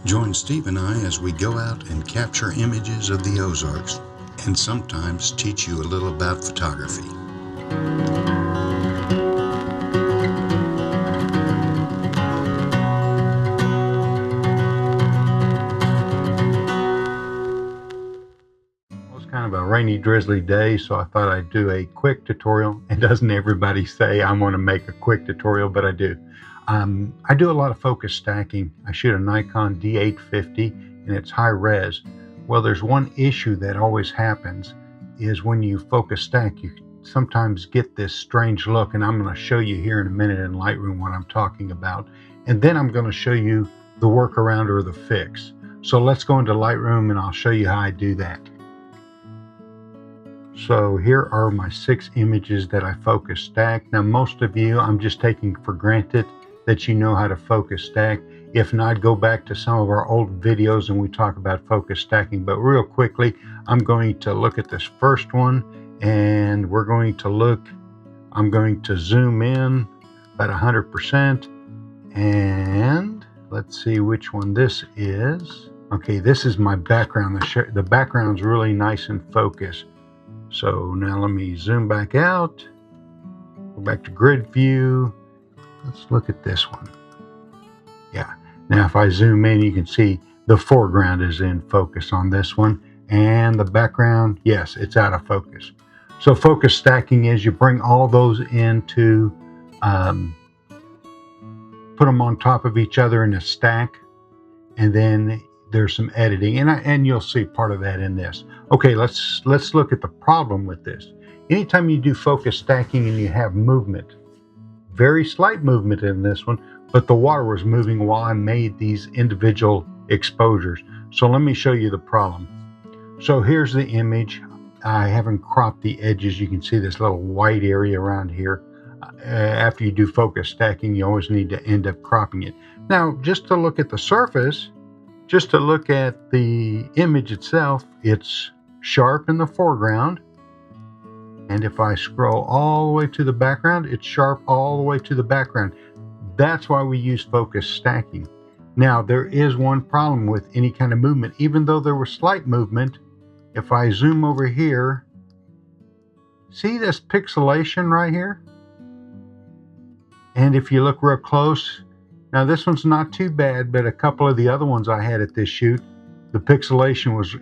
Join Steve and I as we go out and capture images of the Ozarks and sometimes teach you a little about photography. It was kind of a rainy, drizzly day, so I thought I'd do a quick tutorial. And doesn't everybody say I want to make a quick tutorial, but I do. I do a lot of focus stacking. I shoot a Nikon D850 and it's high res. Well, there's one issue that always happens is when you focus stack, you sometimes get this strange look, and I'm going to show you here in a minute in Lightroom what I'm talking about. And then I'm going to show you the workaround or the fix. So let's go into Lightroom and I'll show you how I do that. So here are my 6 images that I focus stack. Now most of you, I'm just taking for granted that you know how to focus stack. If not, go back to some of our old videos and we talk about focus stacking. But real quickly, I'm going to look at this first one and I'm going to zoom in about 100%. And let's see which one this is. Okay, this is my background. The background's really nice and focused. So now let me zoom back out, go back to grid view. Let's look at this one. Yeah, now if I zoom in, you can see the foreground is in focus on this one. And the background, yes, it's out of focus. So focus stacking is you bring all those into, put them on top of each other in a stack. And then there's some editing, and you'll see part of that in this. Okay, let's look at the problem with this. Anytime you do focus stacking and you have movement, very slight movement in this one, but the water was moving while I made these individual exposures. So let me show you the problem. So here's the image. I haven't cropped the edges. You can see this little white area around here. After you do focus stacking, you always need to end up cropping it. Now, just to look at the surface, just to look at the image itself, it's sharp in the foreground. And if I scroll all the way to the background, it's sharp all the way to the background. That's why we use focus stacking. Now, there is one problem with any kind of movement. Even though there was slight movement, if I zoom over here, see this pixelation right here? And if you look real close, now this one's not too bad, but a couple of the other ones I had at this shoot, the pixelation was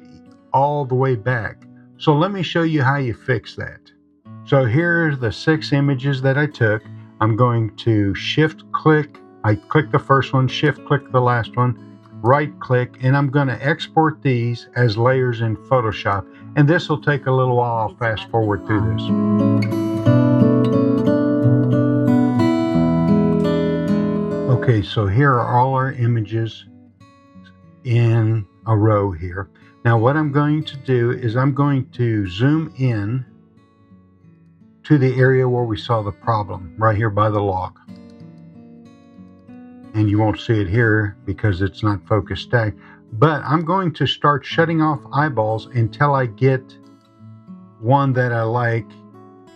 all the way back. So let me show you how you fix that. So here's the 6 images that I took. I'm going to shift click. I click the first one, shift click the last one, right click, and I'm going to export these as layers in Photoshop. And this will take a little while. I'll fast forward through this. Okay, so here are all our images in a row here. Now what I'm going to do is I'm going to zoom in to the area where we saw the problem, right here by the log. And you won't see it here because it's not focus stacked. But I'm going to start shutting off eyeballs until I get one that I like.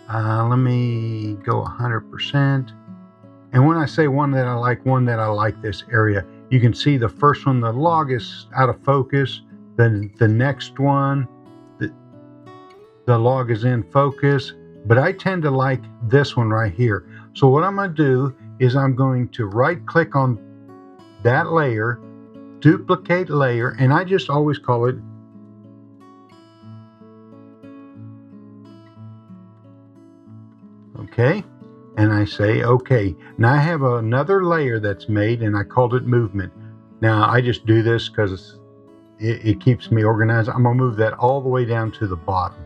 Let me go 100%. And when I say one that I like this area, you can see the first one, the log is out of focus. Then the next one, the log is in focus. But I tend to like this one right here. So what I'm going to do is I'm going to right click on that layer, duplicate layer, and I just always call it okay. And I say okay. Now I have another layer that's made and I called it movement. Now I just do this because it keeps me organized. I'm going to move that all the way down to the bottom.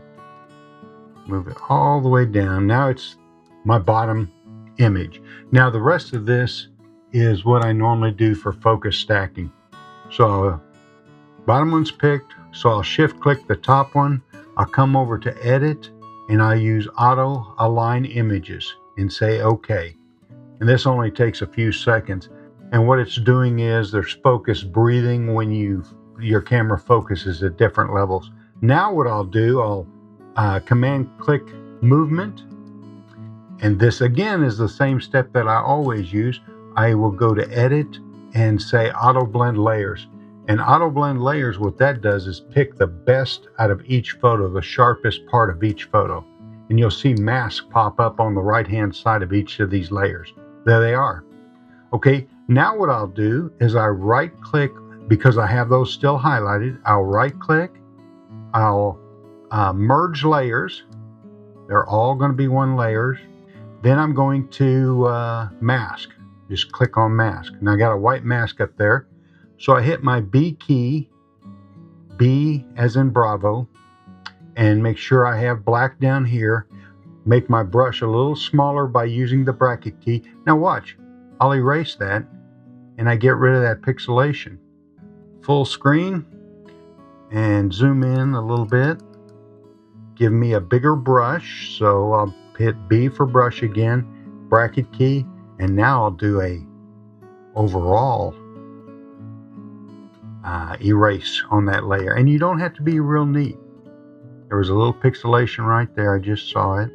Move it all the way down. Now it's my bottom image. Now the rest of this is what I normally do for focus stacking. So bottom one's picked, so I'll shift click the top one. I'll come over to edit and I use auto align images and say okay. And this only takes a few seconds. And what it's doing is there's focus breathing when your camera focuses at different levels. Now what I'll do, I'll command click movement, And this again is the same step that I always use. I will go to edit and say auto blend layers. And auto blend layers, what that does is pick the best out of each photo, the sharpest part of each photo. And you'll see mask pop up on the right hand side of each of these layers. There they are. Okay, now what I'll do is I right click, because I have those still highlighted. I'll right click, I'll merge layers. They're all going to be one layers. Then I'm going to mask. Just click on mask. And I got a white mask up there. So I hit my B key, B as in Bravo, and make sure I have black down here. Make my brush a little smaller by using the bracket key. Now watch, I'll erase that and I get rid of that pixelation. Full screen and zoom in a little bit. Give me a bigger brush, so I'll hit B for brush again, bracket key, and now I'll do a overall erase on that layer. And you don't have to be real neat. There was a little pixelation right there, I just saw it,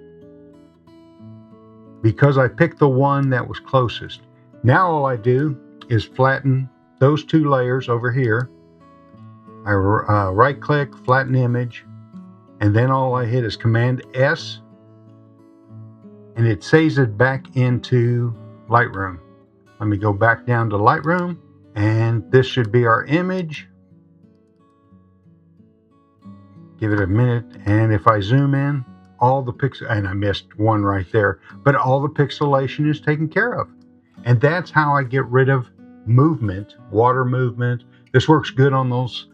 because I picked the one that was closest. Now all I do is flatten those two layers over here. I right click, flatten image, and then all I hit is Command S, and it saves it back into Lightroom. Let me go back down to Lightroom, and this should be our image. Give it a minute, and if I zoom in, all the pixel, and I missed one right there, but all the pixelation is taken care of. And that's how I get rid of movement, water movement. This works good on those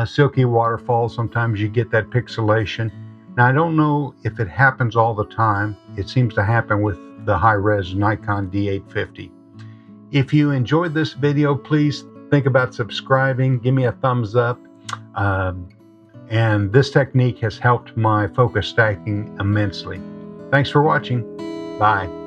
silky waterfalls. Sometimes you get that pixelation. Now, I don't know if it happens all the time. It seems to happen with the high-res Nikon D850. If you enjoyed this video, please think about subscribing. Give me a thumbs up. And this technique has helped my focus stacking immensely. Thanks for watching. Bye.